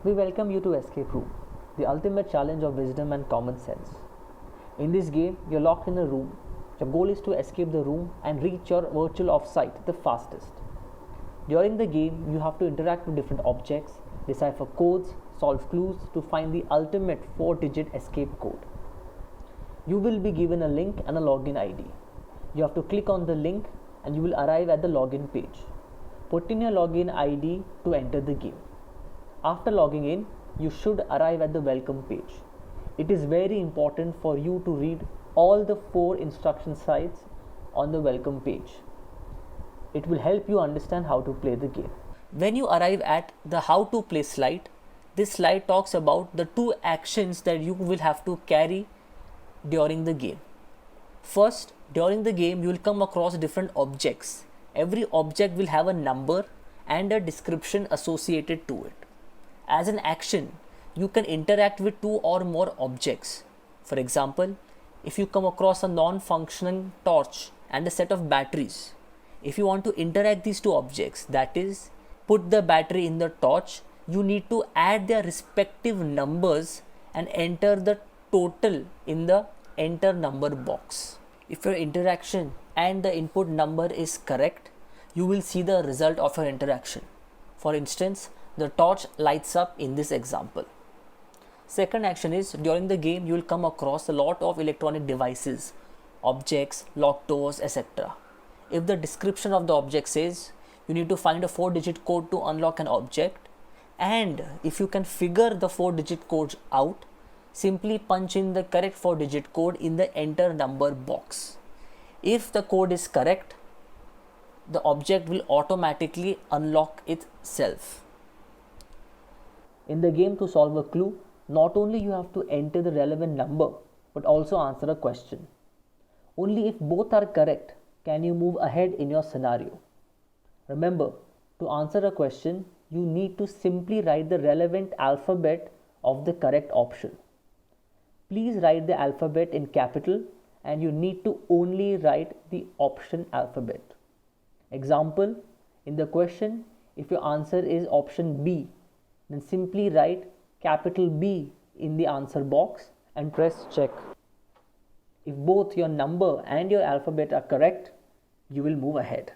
We welcome you to Escape Room, the ultimate challenge of wisdom and common sense. In this game, you're locked in a room. Your goal is to escape the room and reach your virtual off-site the fastest. During the game, you have to interact with different objects, decipher codes, solve clues to find the ultimate 4-digit escape code. You will be given a link and a login ID. You have to click on the link and you will arrive at the login page. Put in your login ID to enter the game. After logging in, you should arrive at the welcome page. It is very important for you to read all the 4 instruction slides on the welcome page. It will help you understand how to play the game. When you arrive at the how to play slide, this slide talks about the 2 actions that you will have to carry during the game. First, during the game you will come across different objects. Every object will have a number and a description associated to it. As an action, you can interact with 2 or more objects. For example, if you come across a non-functioning torch and a set of batteries, if you want to interact these 2 objects, that is, put the battery in the torch, you need to add their respective numbers and enter the total in the enter number box. If your interaction and the input number is correct, you will see the result of your interaction. For instance, the torch lights up in this example. Second action is, during the game you will come across a lot of electronic devices, objects, locked doors, etc. If the description of the object says you need to find a 4-digit code to unlock an object, and if you can figure the 4-digit code out, simply punch in the correct 4-digit code in the enter number box. If the code is correct, the object will automatically unlock itself. In the game, to solve a clue, not only you have to enter the relevant number, but also answer a question. Only if both are correct can you move ahead in your scenario. Remember, to answer a question, you need to simply write the relevant alphabet of the correct option. Please write the alphabet in capital and you need to only write the option alphabet. Example, in the question, if your answer is option B, then simply write capital B in the answer box and press check. If both your number and your alphabet are correct, you will move ahead.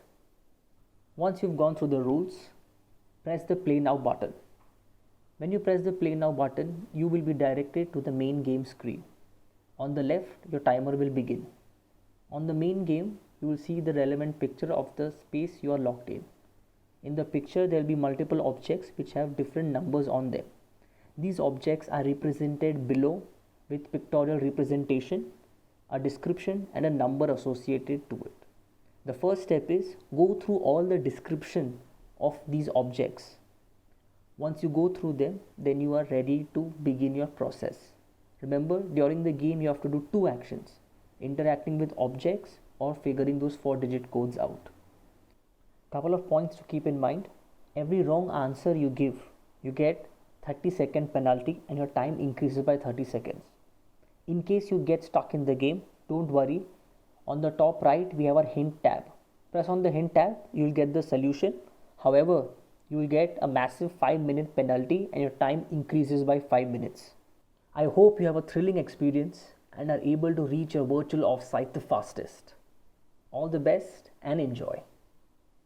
Once you've gone through the rules, press the play now button. When you press the play now button, you will be directed to the main game screen. On the left, your timer will begin. On the main game, you will see the relevant picture of the space you are locked in. In the picture, there will be multiple objects which have different numbers on them. These objects are represented below with pictorial representation, a description and a number associated to it. The first step is go through all the description of these objects. Once you go through them, then you are ready to begin your process. Remember, during the game you have to do 2 actions, interacting with objects or figuring those 4-digit codes out. Couple of points to keep in mind. Every wrong answer you give, you get 30-second penalty and your time increases by 30 seconds. In case you get stuck in the game, don't worry. On the top right, we have our hint tab. Press on the hint tab, you will get the solution. However, you will get a massive 5-minute penalty and your time increases by 5 minutes. I hope you have a thrilling experience and are able to reach your virtual off-site the fastest. All the best and enjoy.